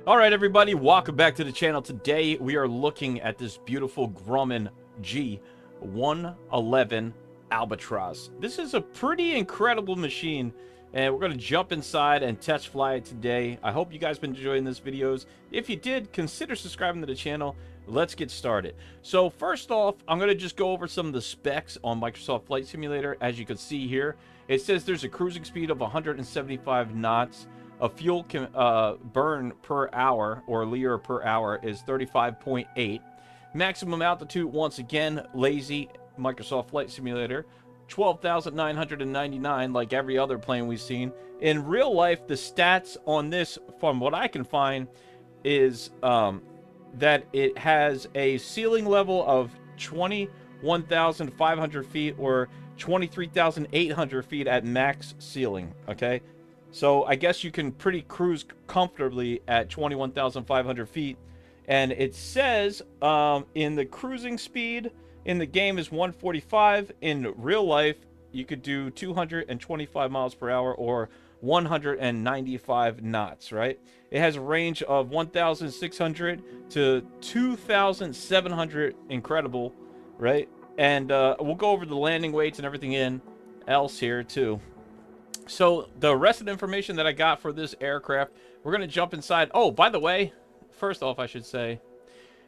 Alright everybody, welcome back to the channel. Today we are looking at this beautiful Grumman G111 Albatross. This is a pretty incredible machine, and we're going to jump inside and test fly it today. I hope you guys been enjoying these videos. If you did, consider subscribing to the channel. Let's get started. So first off, I'm going to just go over some of the specs on Microsoft Flight Simulator. As you can see here, it says there's a cruising speed of 175 knots. A fuel burn per hour, or liter per hour, is 35.8. Maximum altitude, once again, lazy Microsoft Flight Simulator, 12,999, like every other plane we've seen. In real life, the stats on this, from what I can find, is that it has a ceiling level of 21,500 feet, or 23,800 feet at max ceiling, okay? So I guess you can pretty cruise comfortably at 21,500 feet. And it says in the cruising speed in the game is 145. In real life, you could do 225 miles per hour or 195 knots, right? It has a range of 1,600 to 2,700. Incredible, right? And we'll go over the landing weights and everything else here too. So the rest of the information that I got for this aircraft, we're going to jump inside. Oh, by the way, first off, I should say,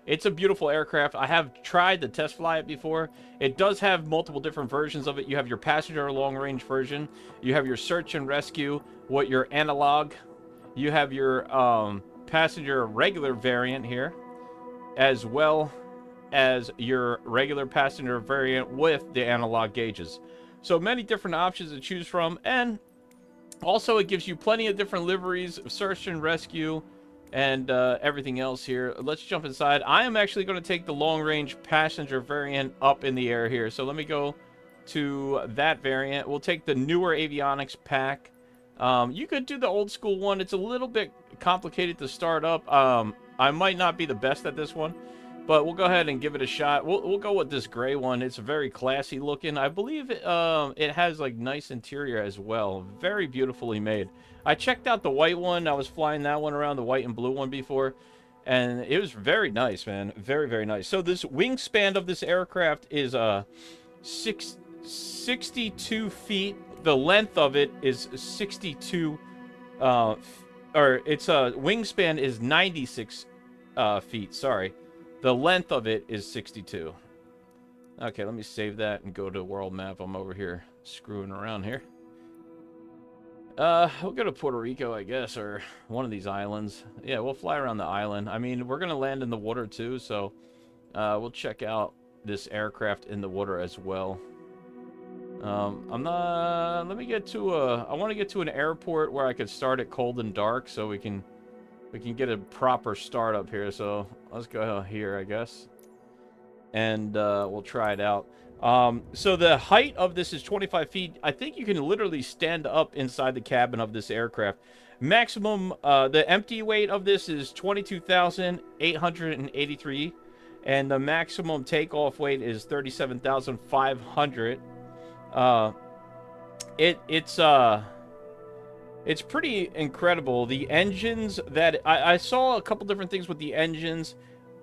it's a beautiful aircraft. I have tried to test fly it before. It does have multiple different versions of it. You have your passenger long-range version. You have your search and rescue, what your analog. You have your passenger regular variant here, as well as your regular passenger variant with the analog gauges. So many different options to choose from, and also it gives you plenty of different liveries, search and rescue, and everything else here. Let's jump inside. I am actually going to take the long-range passenger variant up in the air here. So let me go to that variant. We'll take the newer avionics pack. You could do the old school one. It's a little bit complicated to start up. I might not be the best at this one, but we'll go ahead and give it a shot. We'll go with this gray one. It's very classy looking. I believe it has like nice interior as well. Very beautifully made. I checked out the white one. I was flying that one around, the white and blue one before, and it was very nice, man. Very, very nice. So this wingspan of this aircraft is 62 feet. The length of it is 62, or its wingspan is 96 feet. Sorry. The length of it is 62. Okay, let me save that and go to world map. I'm over here screwing around here. We'll go to Puerto Rico, I guess, or one of these islands. Yeah, we'll fly around the island. I mean, we're going to land in the water too, so we'll check out this aircraft in the water as well. Let me get to I want to get to an airport where I could start it cold and dark so we can get a proper start up here. So let's go here, I guess, and we'll try it out. So the height of this is 25 feet. I think you can literally stand up inside the cabin of this aircraft. Maximum, the empty weight of this is 22,883, and the maximum takeoff weight is 37,500. It's pretty incredible. The engines that I saw a couple different things with the engines.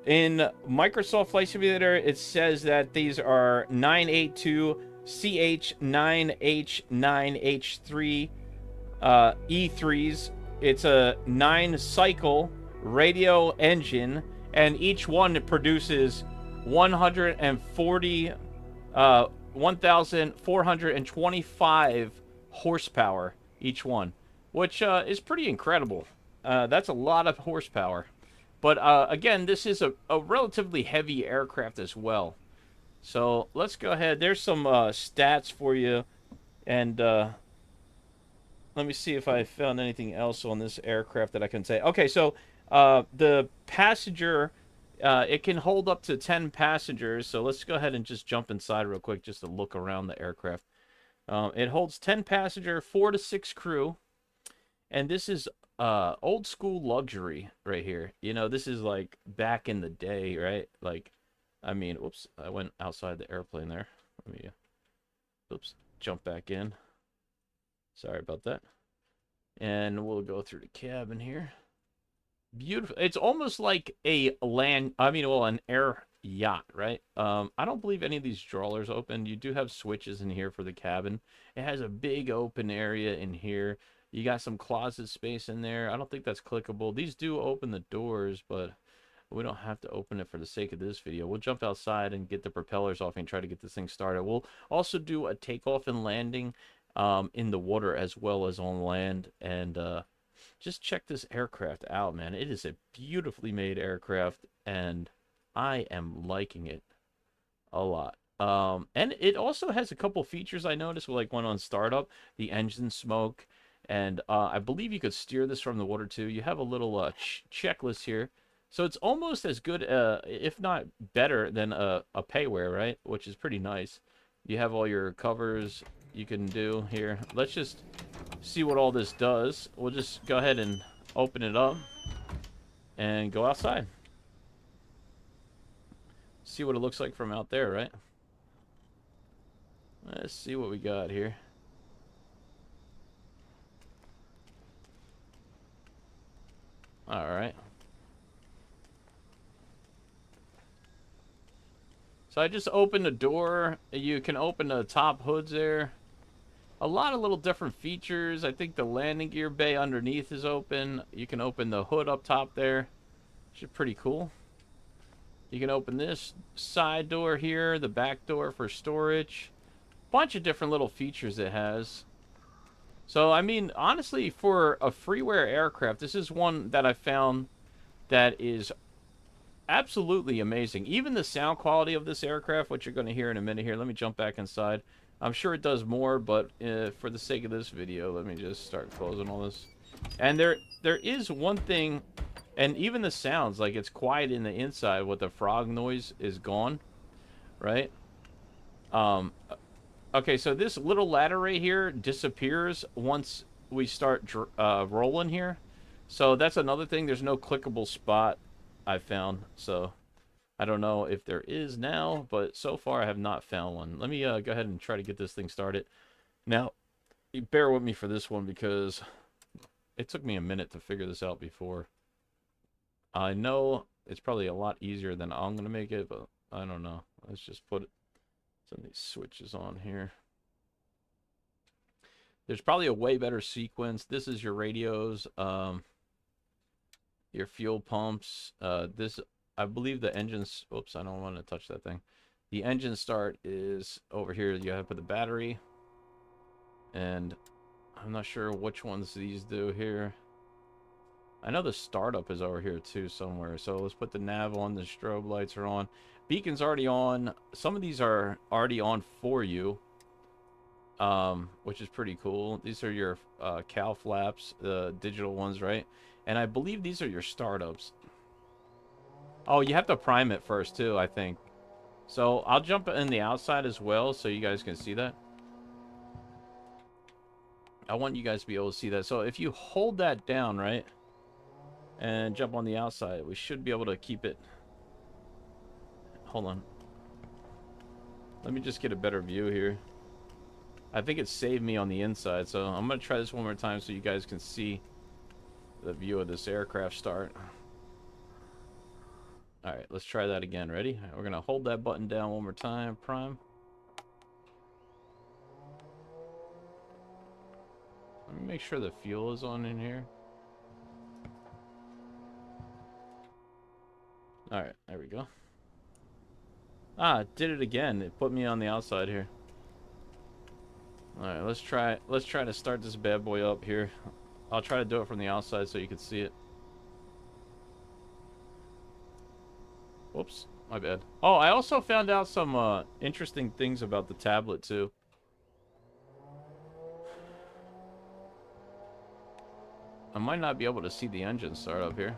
In Microsoft Flight Simulator, it says that these are 982 CH9H9H3 E3s. It's a 9-cycle radio engine, and each one produces 1,425 horsepower each one, which is pretty incredible. That's a lot of horsepower. But again, this is a relatively heavy aircraft as well. So let's go ahead. There's some stats for you, and let me see if I found anything else on this aircraft that I can say. Okay, so the passenger, it can hold up to 10 passengers. So let's go ahead and just jump inside real quick just to look around the aircraft. It holds 10 passenger, 4 to 6 crew, and this is old school luxury right here. You know, this is like back in the day, right? Like, I mean, whoops, I went outside the airplane there. Let me, oops, jump back in. Sorry about that. And we'll go through the cabin here. Beautiful. It's almost like a land, I mean, well, an air yacht, right? I don't believe any of these drawers open. You do have switches in here for the cabin. It has a big open area in here. You got some closet space in there. I don't think that's clickable. These do open the doors, but we don't have to open it for the sake of this video. We'll jump outside and get the propellers off and try to get this thing started. We'll also do a takeoff and landing in the water as well as on land. And just check this aircraft out, man. It is a beautifully made aircraft, and I am liking it a lot. And it also has a couple features I noticed, like one on startup, the engine smoke, and I believe you could steer this from the water too. You have a little checklist here, so it's almost as good, if not better, than a payware, right? Which is pretty nice. You have all your covers you can do here. Let's just see what all this does. We'll just go ahead and open it up and go outside. See what it looks like from out there, right? Let's see what we got here. All right. So I just opened the door. You can open the top hoods there. A lot of little different features. I think the landing gear bay underneath is open. You can open the hood up top there, which is pretty cool. You can open this side door here, the back door for storage. Bunch of different little features it has. So, I mean, honestly, for a freeware aircraft, this is one that I found that is absolutely amazing. Even the sound quality of this aircraft, which you're going to hear in a minute here. Let me jump back inside. I'm sure it does more, but for the sake of this video, let me just start closing all this. And there is one thing, and even the sounds, like it's quiet in the inside with the frog noise is gone, right? Um, okay, so this little ladder right here disappears once we start rolling here. So that's another thing. There's no clickable spot I found, so I don't know if there is now, but so far I have not found one. Let me go ahead and try to get this thing started. Now, bear with me for this one because it took me a minute to figure this out before. I know it's probably a lot easier than I'm going to make it, but I don't know. Let's just put some of these switches on here. There's probably a way better sequence. This is your radios, your fuel pumps. This, I believe the engines, oops, I don't want to touch that thing. The engine start is over here. You have to put the battery. And I'm not sure which ones these do here. I know the startup is over here too somewhere. So let's put the nav on. The strobe lights are on. Beacon's already on. Some of these are already on for you. Which is pretty cool. These are your cow flaps, the digital ones, right? And I believe these are your startups. Oh, you have to prime it first too, I think. So I'll jump in the outside as well so you guys can see that. I want you guys to be able to see that. So if you hold that down, right, and jump on the outside, we should be able to keep it. Hold on. Let me just get a better view here. I think it saved me on the inside, so I'm going to try this one more time so you guys can see the view of this aircraft start. Alright, let's try that again. Ready? We're going to hold that button down one more time. Prime. Let me make sure the fuel is on in here. Alright, there we go. Ah, it did it again. It put me on the outside here. Alright, let's try to start this bad boy up here. I'll try to do it from the outside so you can see it. Whoops, my bad. Oh, I also found out some interesting things about the tablet too. I might not be able to see the engine start up here.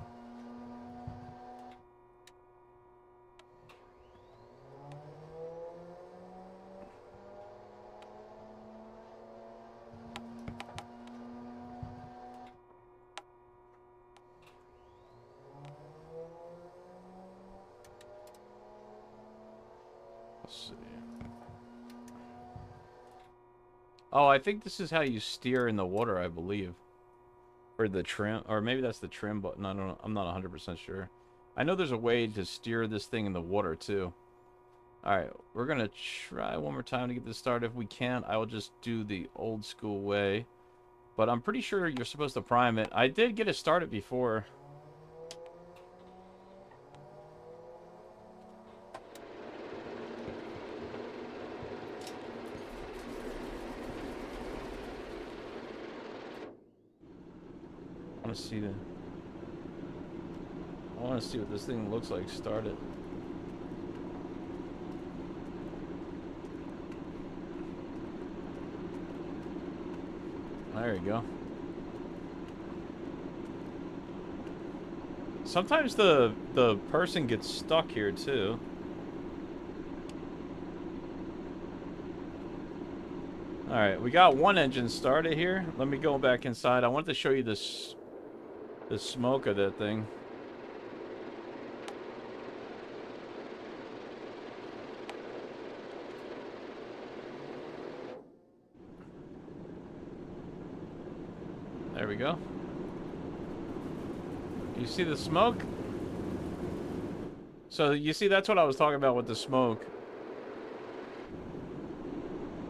Let's see. Oh, I think this is how you steer in the water, I believe. Or the trim, or maybe that's the trim button. I don't know. I'm not 100% sure. I know there's a way to steer this thing in the water too. All right, we're gonna try one more time to get this started. If we can't, I will just do the old school way. But I'm pretty sure you're supposed to prime it. I did get it started before. I want to see what this thing looks like. Start it. There you go. Sometimes the person gets stuck here too. All right, we got one engine started here. Let me go back inside. I wanted to show you this, the smoke of that thing. There we go. You see the smoke? So you see, that's what I was talking about with the smoke.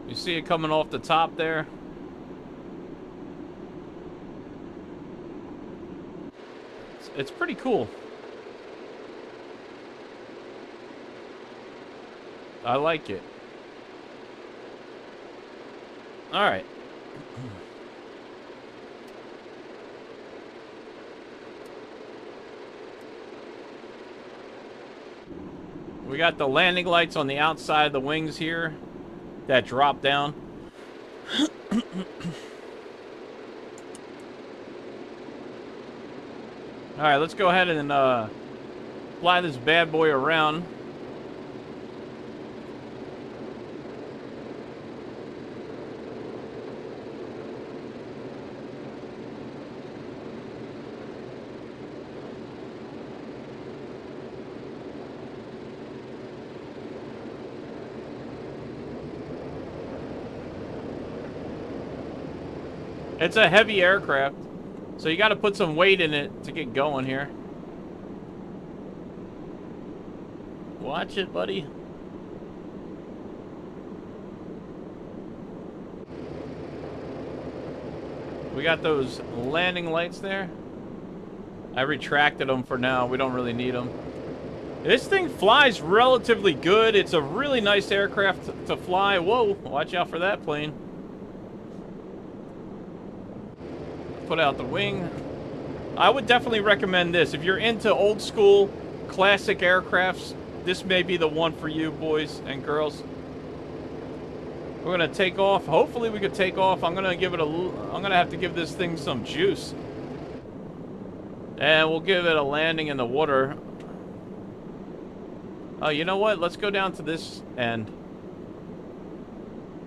You see it coming off the top there? It's pretty cool. I like it. All right. We got the landing lights on the outside of the wings here that drop down. All right, let's go ahead and fly this bad boy around. It's a heavy aircraft, so you got to put some weight in it to get going here. Watch it, buddy. We got those landing lights there. I retracted them for now. We don't really need them. This thing flies relatively good. It's a really nice aircraft to fly. Whoa, watch out for that plane. Put out the wing. I would definitely recommend this. If you're into old school classic aircrafts, this may be the one for you, boys and girls. We're gonna take off. Hopefully we could take off. I'm gonna have to give this thing some juice. And we'll give it a landing in the water. Oh, you know what? Let's go down to this end.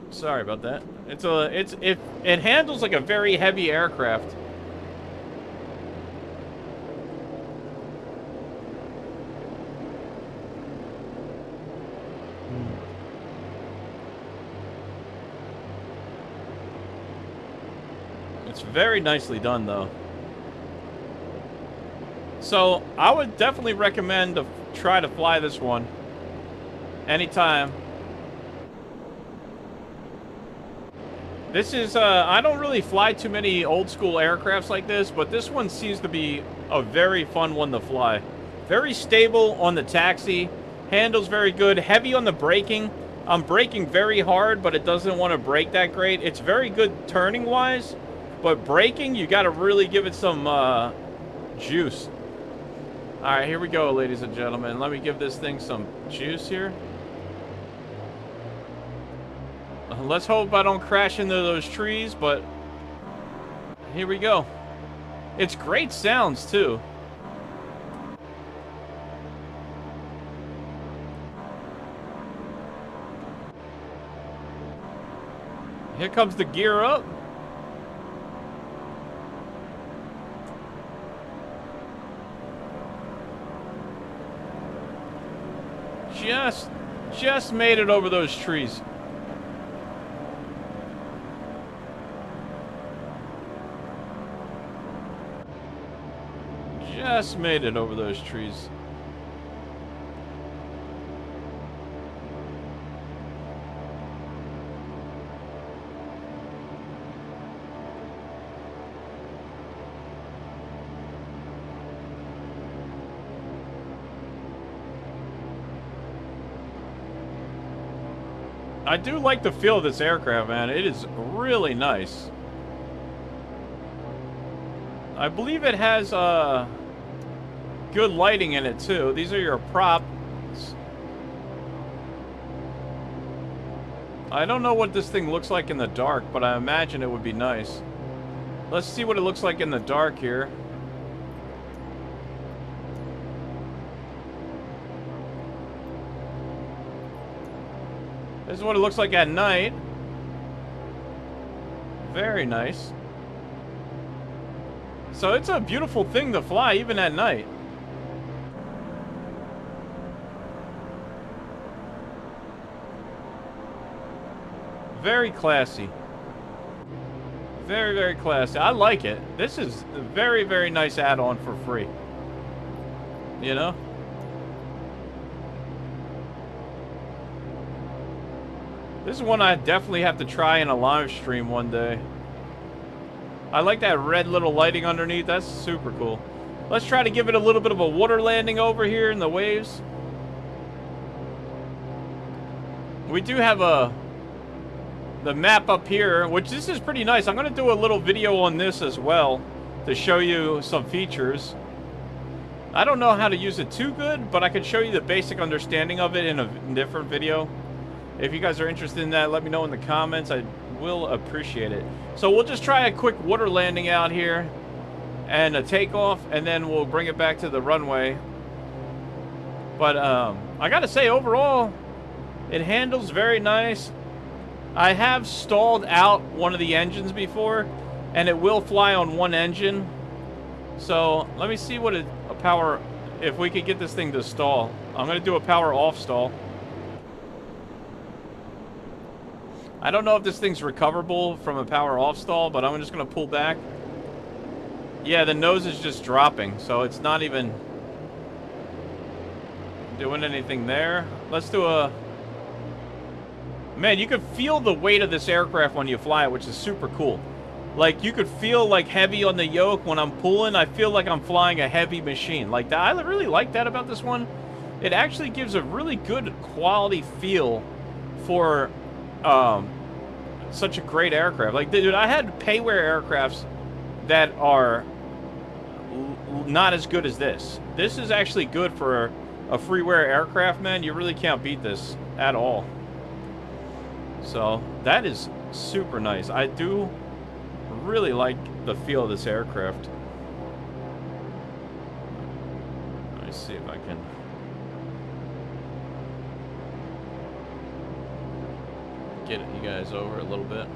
Sorry about that. It handles like a very heavy aircraft. It's very nicely done, though. So I would definitely recommend to try to fly this one anytime. This is, I don't really fly too many old school aircrafts like this, but this one seems to be a very fun one to fly. Very stable on the taxi, handles very good, heavy on the braking. I'm braking very hard, but it doesn't want to brake that great. It's very good turning wise, but braking, you got to really give it some juice. All right, here we go, ladies and gentlemen. Let me give this thing some juice here. Let's hope I don't crash into those trees, but here we go. It's great sounds, too. Here comes the gear up. Just made it over those trees. just made it over those trees. I do like the feel of this aircraft, man. It is really nice. I believe it has good lighting in it too. These are your props. I don't know what this thing looks like in the dark, but I imagine it would be nice. Let's see what it looks like in the dark here. This is what it looks like at night. Very nice. So it's a beautiful thing to fly even at night. Very classy. Very, very classy. I like it. This is a very, very nice add-on for free. You know? This is one I definitely have to try in a live stream one day. I like that red little lighting underneath. That's super cool. Let's try to give it a little bit of a water landing over here in the waves. We do have the map up here, which this is pretty nice. I'm going to do a little video on this as well to show you some features. I don't know how to use it too good, but I could show you the basic understanding of it in a different video. If you guys are interested in that, let me know in the comments. I will appreciate it. So we'll just try a quick water landing out here and a takeoff, and then we'll bring it back to the runway. But I gotta say, overall, it handles very nice. I have stalled out one of the engines before, and it will fly on one engine. So let me see what a power, if we could get this thing to stall. I'm gonna do a power off stall. I don't know if this thing's recoverable from a power off stall, but I'm just going to pull back. Yeah, the nose is just dropping, so it's not even doing anything there. Let's do a... Man, you can feel the weight of this aircraft when you fly it, which is super cool. Like, you could feel, like, heavy on the yoke when I'm pulling. I feel like I'm flying a heavy machine. Like, that, I really like that about this one. It actually gives a really good quality feel for... such a great aircraft. Like, dude, I had payware aircrafts that are not as good as this. This is actually good for a freeware aircraft, man. You really can't beat this at all. So that is super nice. I do really like the feel of this aircraft. Let me see if I can... get you guys over a little bit.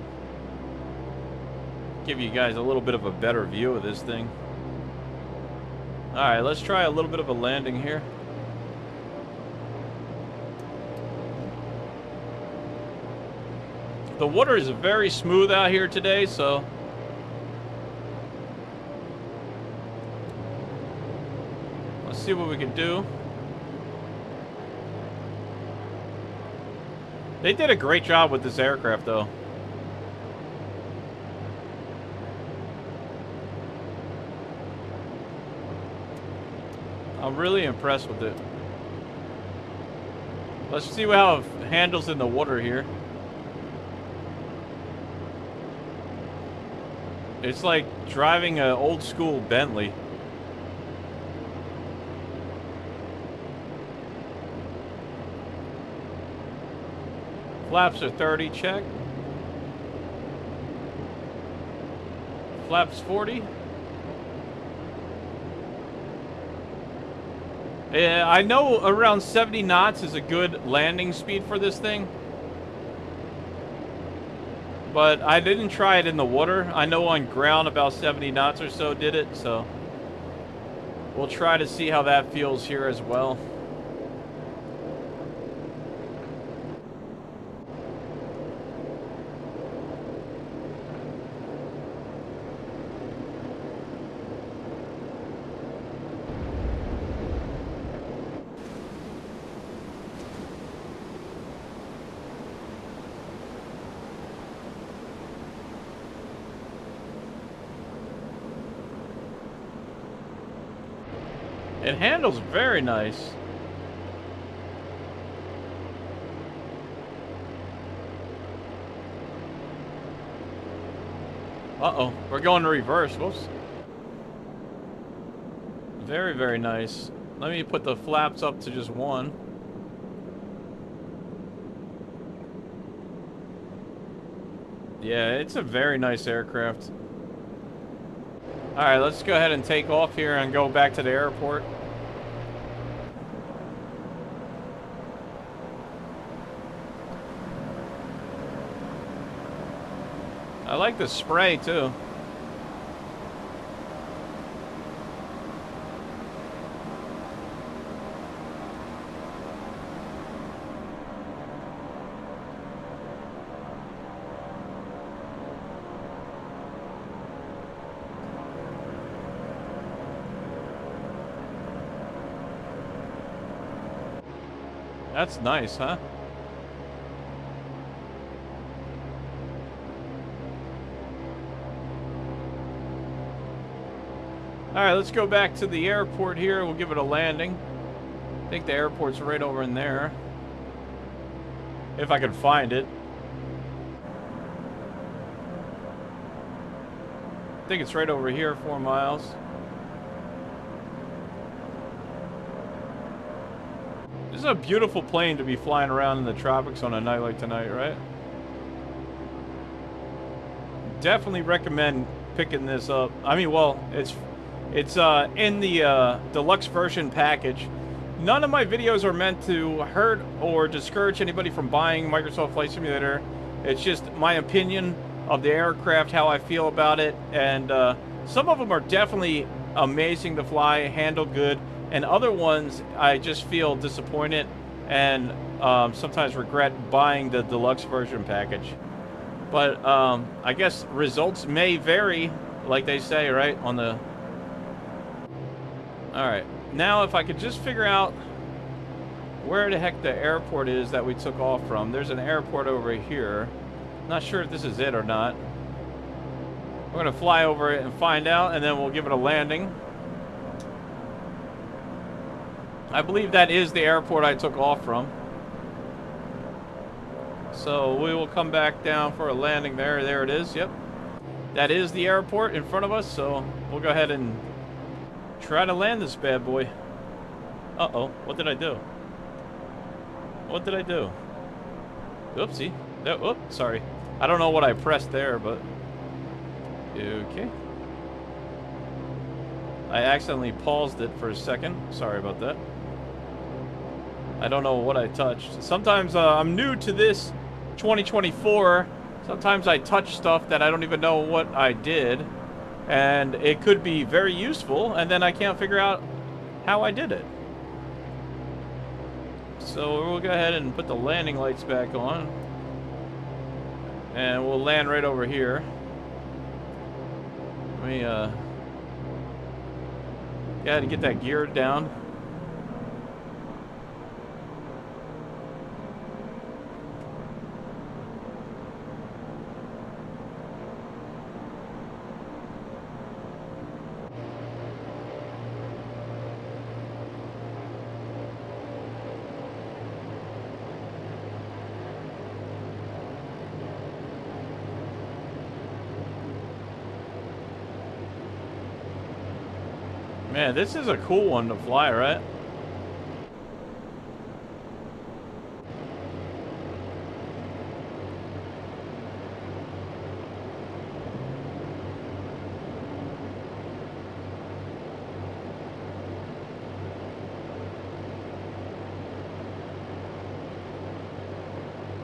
Give you guys a little bit of a better view of this thing. Alright, let's try a little bit of a landing here. The water is very smooth out here today, so... let's see what we can do. They did a great job with this aircraft, though. I'm really impressed with it. Let's see how it handles in the water here. It's like driving an old school Bentley. Flaps are 30, check. Flaps 40. Yeah, I know around 70 knots is a good landing speed for this thing. But I didn't try it in the water. I know on ground about 70 knots or so did it, so we'll try to see how that feels here as well. It handles very nice. Uh-oh, we're going to reverse. Whoops. Very, very nice. Let me put the flaps up to just one. Yeah, it's a very nice aircraft. Alright, let's go ahead and take off here and go back to the airport. I like the spray, too. That's nice, huh? Alright, let's go back to the airport here. We'll give it a landing. I think the airport's right over in there. If I can find it. I think it's right over here, 4 miles. This is a beautiful plane to be flying around in the tropics on a night like tonight, right? Definitely recommend picking this up. I mean, well, it's in the deluxe version package. None of my videos are meant to hurt or discourage anybody from buying Microsoft Flight Simulator. It's just my opinion of the aircraft, how I feel about it, and some of them are definitely amazing to fly, handle good, and other ones I just feel disappointed and sometimes regret buying the deluxe version package. But I guess results may vary, like they say, right, on the... Alright, now if I could just figure out where the heck the airport is that we took off from. There's an airport over here. Not sure if this is it or not. We're going to fly over it and find out, and then we'll give it a landing. I believe that is the airport I took off from. So we will come back down for a landing there. There it is, yep. That is the airport in front of us, so we'll go ahead and try to land this bad boy. Uh-oh, what did I do? What did I do? Oopsie. Oh, sorry. I don't know what I pressed there, but... Okay. I accidentally paused it for a second. Sorry about that. I don't know what I touched. Sometimes I'm new to this 2024. Sometimes I touch stuff that I don't even know what I did. And it could be very useful, and then I can't figure out how I did it. So we'll go ahead and put the landing lights back on. And we'll land right over here. Let me, to get that geared down. Man, this is a cool one to fly, right?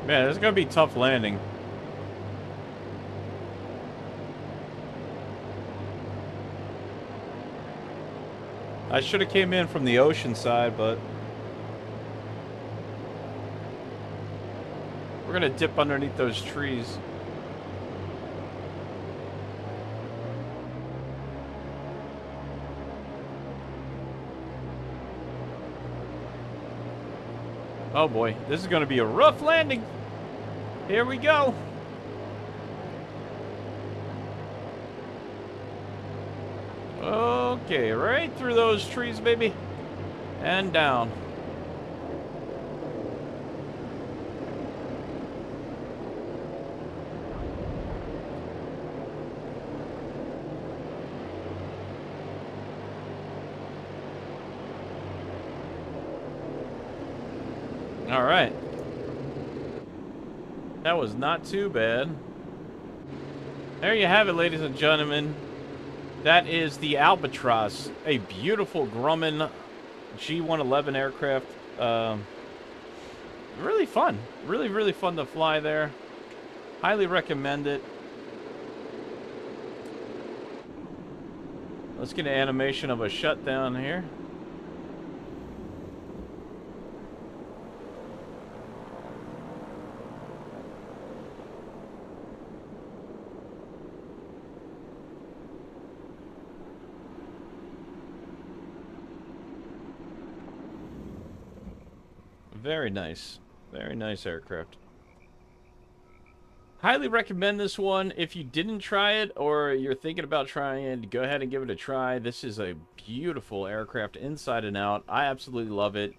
Man, this is gonna be tough landing. I should have came in from the ocean side, but we're gonna dip underneath those trees. Oh boy, this is gonna be a rough landing. Here we go. Oh. Okay, right through those trees, baby. And down. All right. That was not too bad. There you have it, ladies and gentlemen. That is the Albatross, a beautiful Grumman G111 aircraft. Really fun. Really, really fun to fly there. Highly recommend it. Let's get an animation of a shutdown here. Very nice. Very nice aircraft. Highly recommend this one. If you didn't try it or you're thinking about trying it, go ahead and give it a try. This is a beautiful aircraft inside and out. I absolutely love it.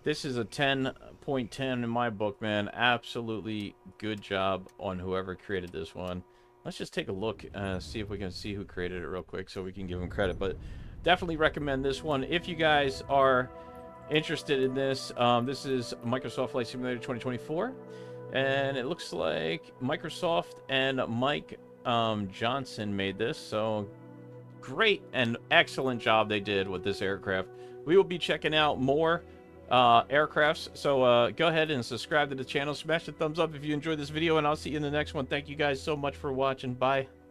This is a 10.10 in my book, man. Absolutely good job on whoever created this one. Let's just take a look, see if we can see who created it real quick so we can give them credit. But definitely recommend this one if you guys are interested in this. This is Microsoft Flight Simulator 2024, and it looks like Microsoft and Mike Johnson made this, so great and excellent job they did with this aircraft. We will be checking out more aircrafts, so go ahead and subscribe to the channel, smash the thumbs up if you enjoyed this video, and I'll see you in the next one. Thank you guys so much for watching. Bye.